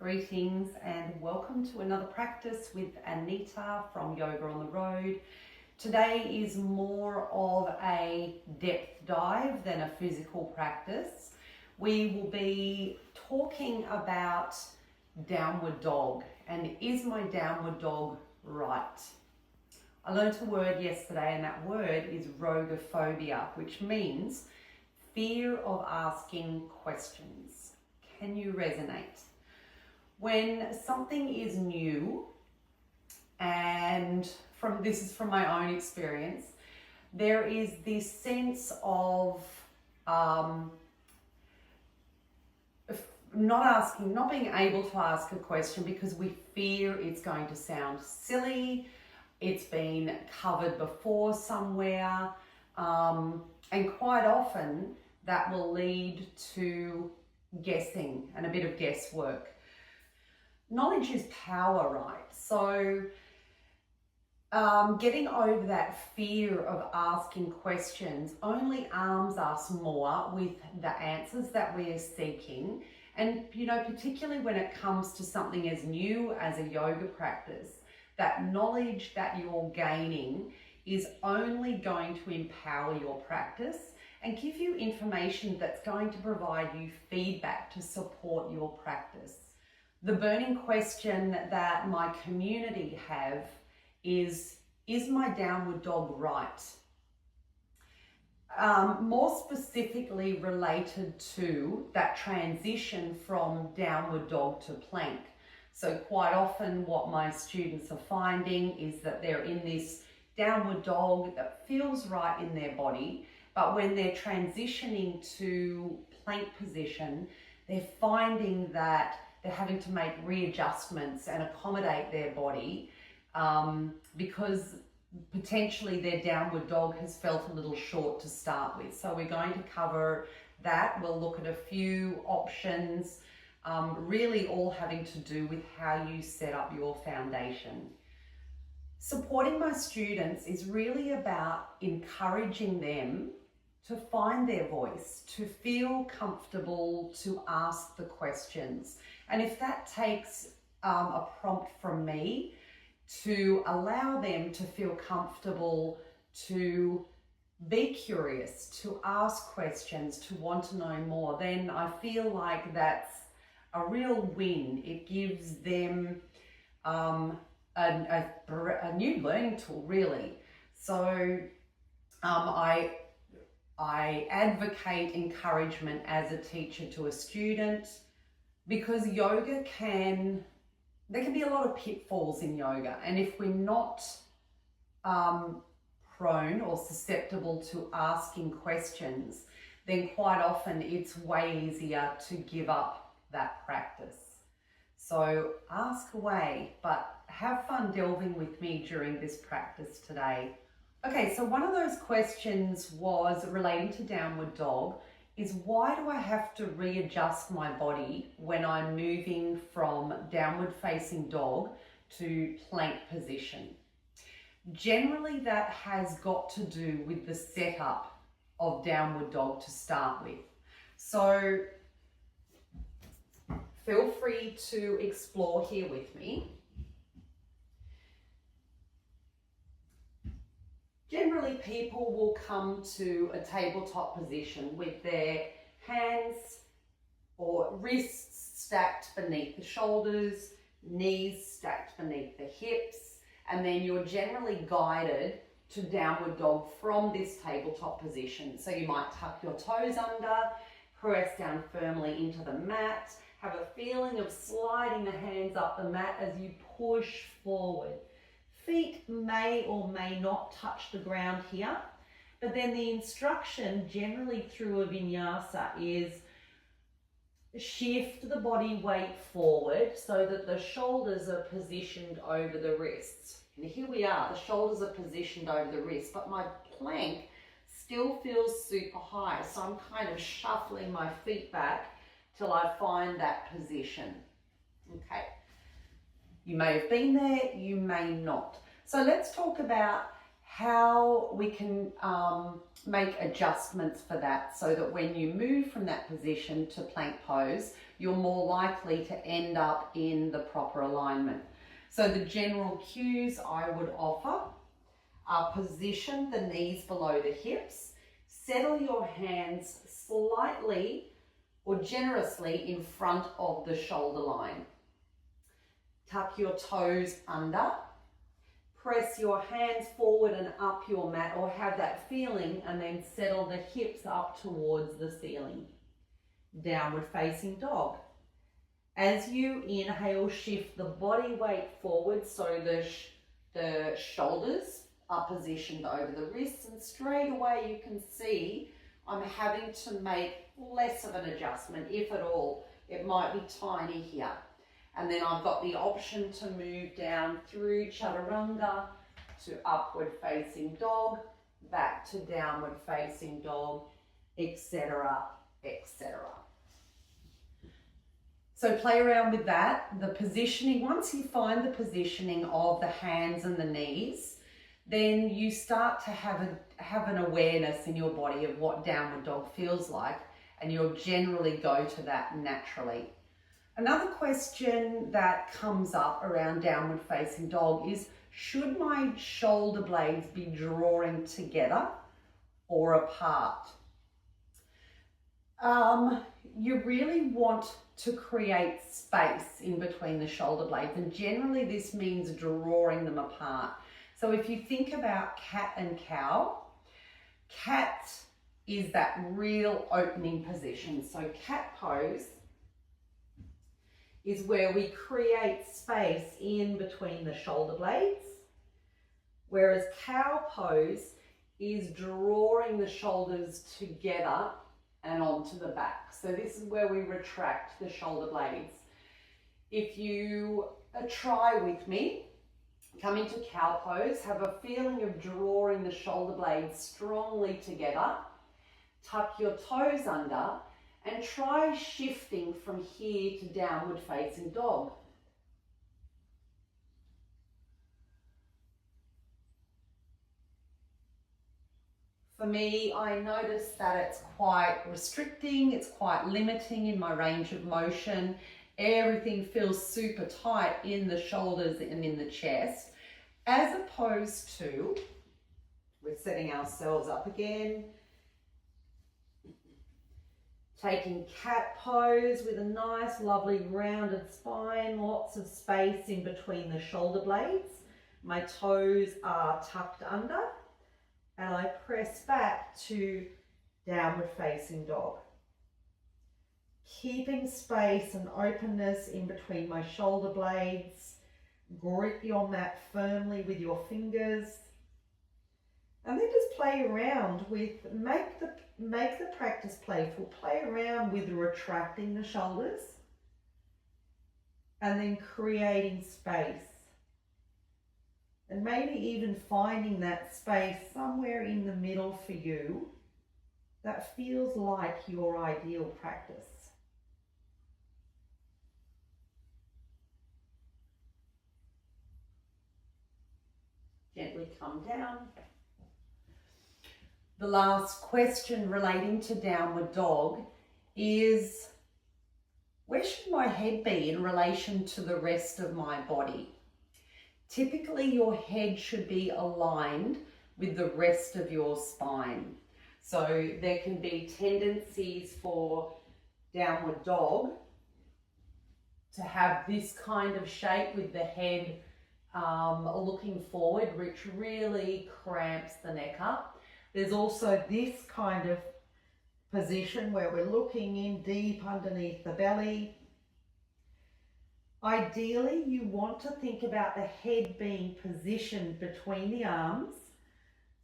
Greetings and welcome to another practice with Anita from Yoga on the Road. Today is more of a depth dive than a physical practice. We will be talking about downward dog and is my downward dog right? I learned a word yesterday and that word is rogophobia, which means fear of asking questions. Can you resonate? When something is new, and this is from my own experience, there is this sense of not being able to ask a question because we fear it's going to sound silly, it's been covered before somewhere, and quite often that will lead to guessing and a bit of guesswork. Knowledge is power, right? So getting over that fear of asking questions only arms us more with the answers that we're seeking. And, particularly when it comes to something as new as a yoga practice, that knowledge that you're gaining is only going to empower your practice and give you information that's going to provide you feedback to support your practice. The burning question that my community have is my downward dog right? More specifically related to that transition from downward dog to plank. So quite often what my students are finding is that they're in this downward dog that feels right in their body, but when they're transitioning to plank position, they're finding that they're having to make readjustments and accommodate their body because potentially their downward dog has felt a little short to start with. So we're going to cover that. We'll look at a few options, really all having to do with how you set up your foundation. Supporting my students is really about encouraging them to find their voice, to feel comfortable to ask the questions. And if that takes a prompt from me to allow them to feel comfortable to be curious, to ask questions, to want to know more, then I feel like that's a real win. It gives them a new learning tool, really. So I advocate encouragement as a teacher to a student because there can be a lot of pitfalls in yoga, and if we're not prone or susceptible to asking questions, then quite often it's way easier to give up that practice. So ask away, but have fun delving with me during this practice today. Okay, so one of those questions was relating to downward dog is why do I have to readjust my body when I'm moving from downward facing dog to plank position? Generally, that has got to do with the setup of downward dog to start with. So feel free to explore here with me. Generally, people will come to a tabletop position with their hands or wrists stacked beneath the shoulders, knees stacked beneath the hips, and then you're generally guided to downward dog from this tabletop position. So you might tuck your toes under, press down firmly into the mat, have a feeling of sliding the hands up the mat as you push forward. Feet may or may not touch the ground here, but then the instruction generally through a vinyasa is shift the body weight forward so that the shoulders are positioned over the wrists. And here we are, the shoulders are positioned over the wrists, but my plank still feels super high. So I'm kind of shuffling my feet back till I find that position. Okay. You may have been there, you may not. So let's talk about how we can make adjustments for that so that when you move from that position to plank pose, you're more likely to end up in the proper alignment. So the general cues I would offer are position the knees below the hips, settle your hands slightly or generously in front of the shoulder line. Tuck your toes under, press your hands forward and up your mat or have that feeling, and then settle the hips up towards the ceiling. Downward facing dog. As you inhale, shift the body weight forward so the shoulders are positioned over the wrists, and straight away you can see I'm having to make less of an adjustment, if at all. It might be tiny here. And then I've got the option to move down through chaturanga to upward facing dog, back to downward facing dog, etc., etc. So play around with that. The positioning, once you find the positioning of the hands and the knees, then you start to have an awareness in your body of what downward dog feels like, and you'll generally go to that naturally. Another question that comes up around downward facing dog is, should my shoulder blades be drawing together or apart? You really want to create space in between the shoulder blades, and generally this means drawing them apart. So if you think about cat and cow, cat is that real opening position. So cat pose is where we create space in between the shoulder blades, whereas cow pose is drawing the shoulders together and onto the back. So this is where we retract the shoulder blades. If you try with me, come into cow pose, have a feeling of drawing the shoulder blades strongly together, tuck your toes under, and try shifting from here to downward facing dog. For me, I notice that it's quite restricting, it's quite limiting in my range of motion. Everything feels super tight in the shoulders and in the chest, as opposed to, we're setting ourselves up again, taking cat pose with a nice, lovely rounded spine, lots of space in between the shoulder blades. My toes are tucked under, and I press back to downward facing dog. Keeping space and openness in between my shoulder blades. Grip your mat firmly with your fingers. And then just play around with, make the practice playful. Play around with retracting the shoulders and then creating space. And maybe even finding that space somewhere in the middle for you that feels like your ideal practice. Gently come down. The last question relating to downward dog is, where should my head be in relation to the rest of my body? Typically, your head should be aligned with the rest of your spine. So there can be tendencies for downward dog to have this kind of shape with the head looking forward, which really cramps the neck up. There's also this kind of position where we're looking in deep underneath the belly. Ideally, you want to think about the head being positioned between the arms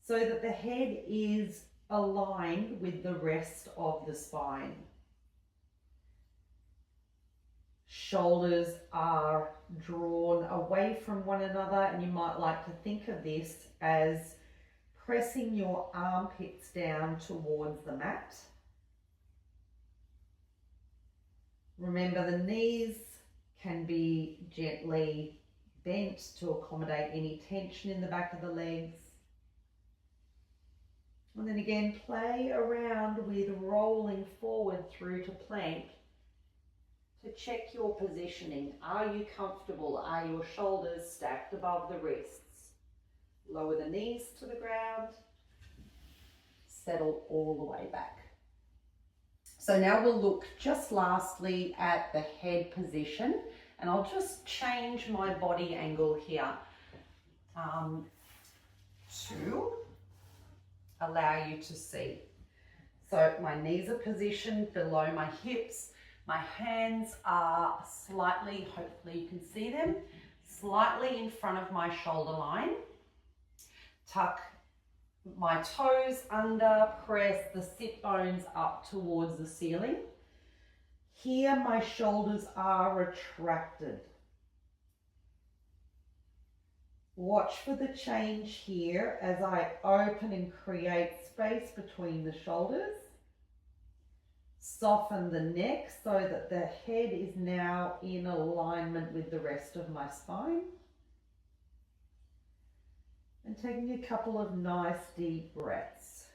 so that the head is aligned with the rest of the spine. Shoulders are drawn away from one another, and you might like to think of this as pressing your armpits down towards the mat. Remember, the knees can be gently bent to accommodate any tension in the back of the legs. And then again, play around with rolling forward through to plank to check your positioning. Are you comfortable? Are your shoulders stacked above the wrists? Lower the knees to the ground. Settle all the way back. So now we'll look just lastly at the head position, and I'll just change my body angle here to allow you to see. So my knees are positioned below my hips. My hands are slightly, hopefully you can see them, slightly in front of my shoulder line. Tuck my toes under, press the sit bones up towards the ceiling. Here my shoulders are retracted. Watch for the change here as I open and create space between the shoulders. Soften the neck so that the head is now in alignment with the rest of my spine. And taking a couple of nice deep breaths.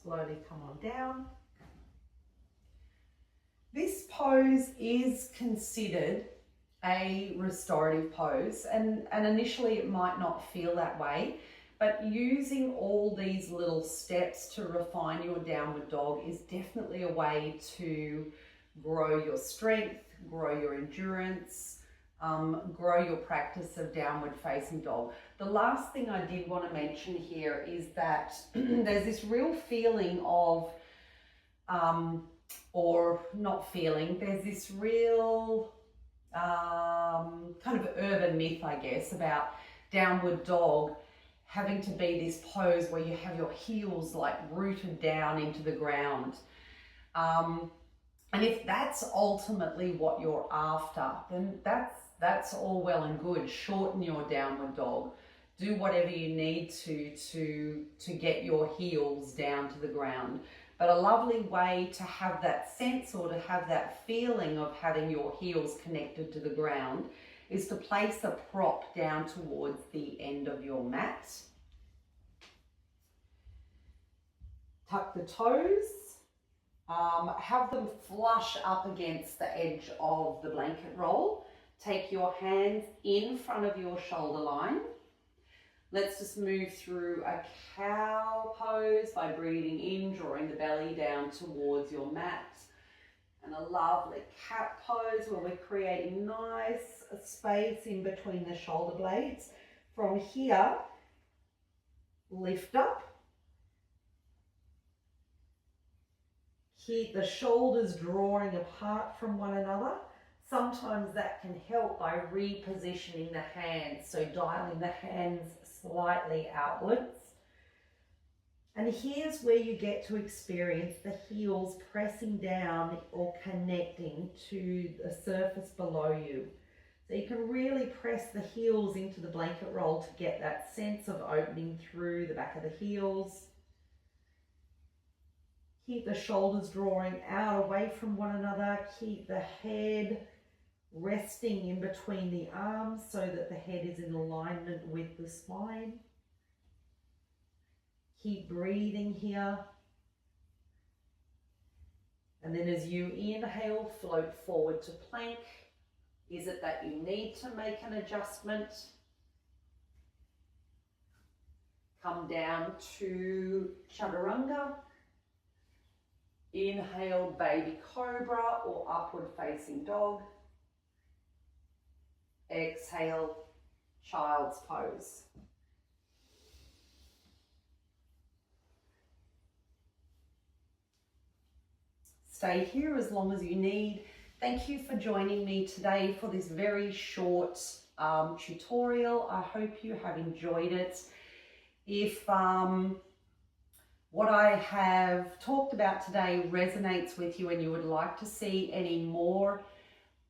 Slowly come on down. This pose is considered a restorative pose, and initially it might not feel that way, but using all these little steps to refine your downward dog is definitely a way to grow your strength, grow your endurance, grow your practice of downward facing dog. The last thing I did want to mention here is that there's this real feeling of, or not feeling, there's this real kind of urban myth, I guess, about downward dog having to be this pose where you have your heels like rooted down into the ground. And if that's ultimately what you're after, then that's all well and good. Shorten your downward dog. Do whatever you need to get your heels down to the ground. But a lovely way to have that sense or to have that feeling of having your heels connected to the ground is to place a prop down towards the end of your mat. Tuck the toes. Have them flush up against the edge of the blanket roll. Take your hands in front of your shoulder line. Let's just move through a cow pose by breathing in, drawing the belly down towards your mat. And a lovely cat pose where we're creating nice space in between the shoulder blades. From here, lift up. Keep the shoulders drawing apart from one another. Sometimes that can help by repositioning the hands, so dialing the hands slightly outwards. And here's where you get to experience the heels pressing down or connecting to the surface below you. So you can really press the heels into the blanket roll to get that sense of opening through the back of the heels. Keep the shoulders drawing out away from one another. Keep the head resting in between the arms so that the head is in alignment with the spine. Keep breathing here. And then as you inhale, float forward to plank. Is it that you need to make an adjustment? Come down to chaturanga. Inhale, baby cobra or upward facing dog. Exhale, child's pose. Stay here as long as you need. Thank you for joining me today for this very short tutorial. I hope you have enjoyed it. If what I have talked about today resonates with you and you would like to see any more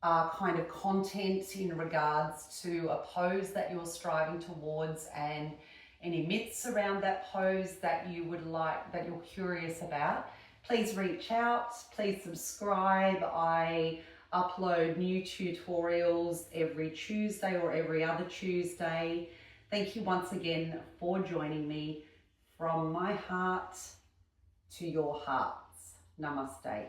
kind of content in regards to a pose that you're striving towards and any myths around that pose that you would like, that you're curious about, please reach out, please subscribe. I upload new tutorials every Tuesday or every other Tuesday. Thank you once again for joining me. From my heart to your hearts. Namaste.